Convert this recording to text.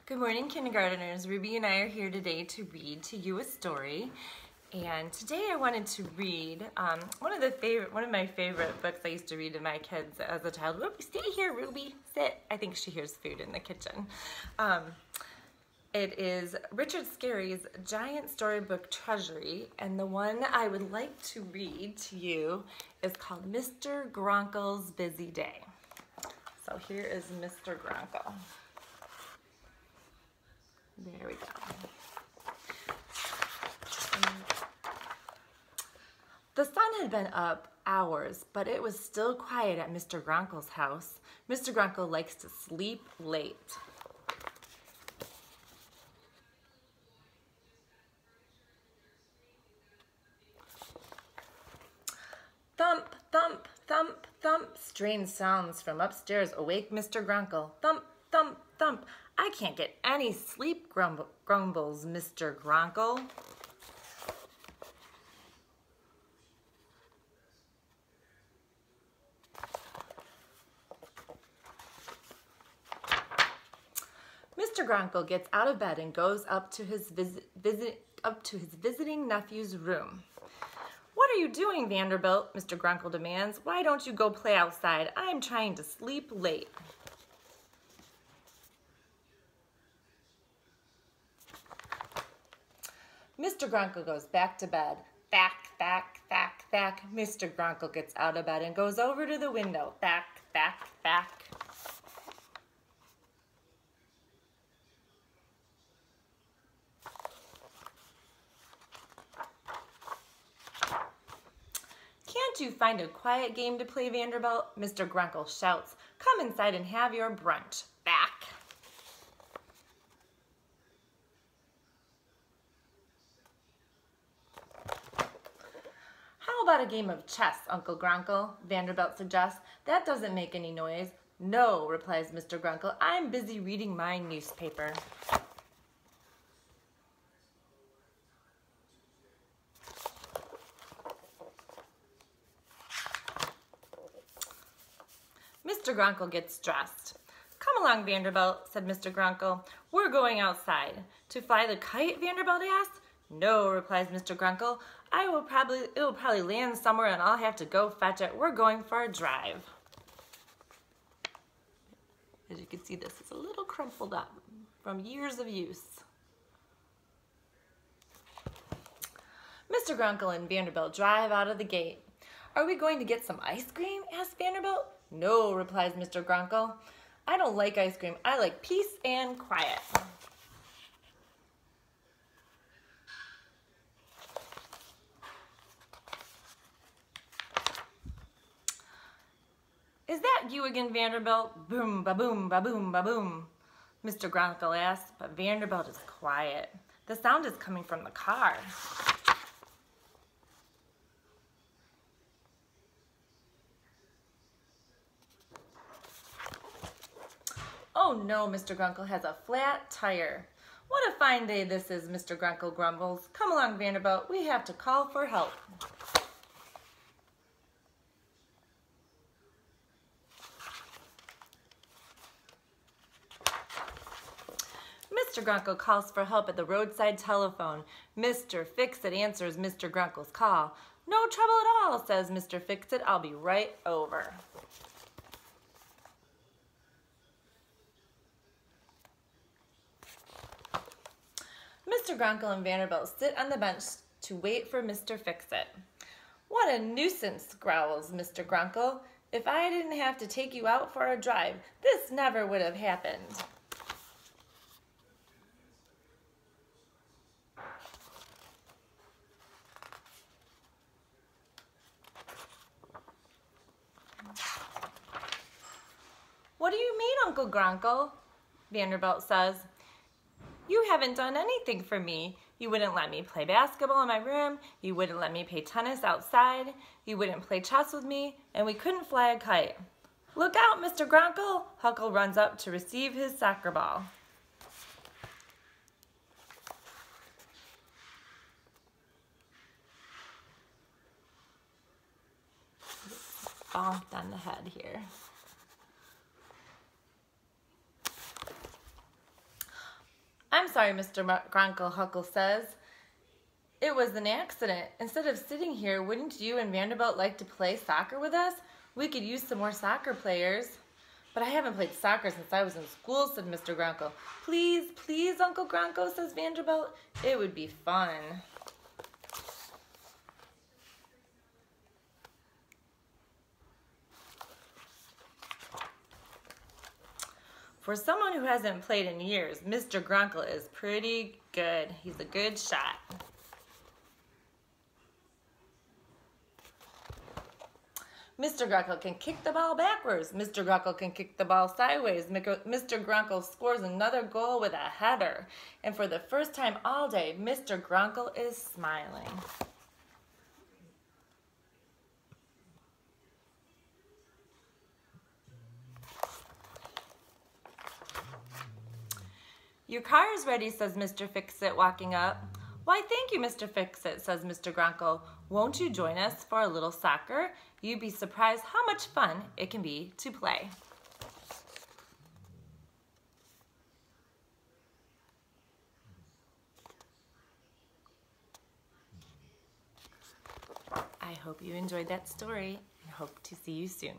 Good morning, kindergarteners. Ruby and I are here today to read to you a story. And today I wanted to read one of my favorite books I used to read to my kids as a child. Ruby, stay here, Ruby, sit. I think she hears food in the kitchen. It is Richard Scarry's giant storybook Treasury, and the one I would like to read to you is called Mr. Gronkle's Busy Day. So here is Mr. Gronkle. There we go. The sun had been up hours, but it was still quiet at Mr. Gronkle's house. Mr. Gronkle likes to sleep late. Thump, thump, thump, thump. Strange sounds from upstairs awake Mr. Gronkle. Thump, thump, thump. I can't get any sleep, grumbles Mr. Gronkle. Mr. Gronkle gets out of bed and goes up to his visiting nephew's room. What are you doing, Vanderbilt? Mr. Gronkle demands. Why don't you go play outside? I'm trying to sleep late. Mr. Gronkle goes back to bed. Thack, thack, thack, thack. Mr. Gronkle gets out of bed and goes over to the window. Thack, thack, thack. Can't you find a quiet game to play, Vanderbilt? Mr. Gronkle shouts. Come inside and have your brunch. Back. How about a game of chess, Uncle Gronkle? Vanderbilt suggests. That doesn't make any noise. No, replies Mr. Gronkle. I'm busy reading my newspaper. Mr. Gronkle gets dressed. Come along, Vanderbilt, said Mr. Gronkle. We're going outside. To fly the kite, Vanderbilt asked. No, replies Mr. Gronkle. It will probably land somewhere and I'll have to go fetch it. We're going for a drive. As you can see, this is a little crumpled up from years of use. Mr. Gronkle and Vanderbilt drive out of the gate. Are we going to get some ice cream? Asked Vanderbilt. No, replies Mr. Gronkle. I don't like ice cream. I like peace and quiet. Is that you again, Vanderbilt? Boom, ba-boom, ba-boom, ba-boom. Mr. Gronkle asks, but Vanderbilt is quiet. The sound is coming from the car. Oh no, Mr. Gronkle has a flat tire. What a fine day this is, Mr. Gronkle grumbles. Come along, Vanderbilt. We have to call for help. Mr. Gronkle calls for help at the roadside telephone. Mr. Fix-It answers Mr. Gronkle's call. No trouble at all, says Mr. Fix-It. I'll be right over. Mr. Gronkle and Vanderbilt sit on the bench to wait for Mr. Fix-It. What a nuisance, growls Mr. Gronkle. If I didn't have to take you out for a drive, this never would have happened. What do you mean, Uncle Gronkle? Vanderbilt says. You haven't done anything for me. You wouldn't let me play basketball in my room. You wouldn't let me play tennis outside. You wouldn't play chess with me. And we couldn't fly a kite. Look out, Mr. Gronkle. Huckle runs up to receive his soccer ball. Bonked on the head here. sorry, Mr. Gronkle, Huckle says. It was an accident. Instead of sitting here, wouldn't you and Vanderbilt like to play soccer with us? We could use some more soccer players. But I haven't played soccer since I was in school, said Mr. Gronkle. Please, please, Uncle Gronkle, says Vanderbilt. It would be fun. For someone who hasn't played in years, Mr. Gronkle is pretty good. He's a good shot. Mr. Gronkle can kick the ball backwards. Mr. Gronkle can kick the ball sideways. Mr. Gronkle scores another goal with a header. And for the first time all day, Mr. Gronkle is smiling. Your car is ready, says Mr. Fix-It, walking up. Why, thank you, Mr. Fix-It, says Mr. Gronkle. Won't you join us for a little soccer? You'd be surprised how much fun it can be to play. I hope you enjoyed that story and hope to see you soon.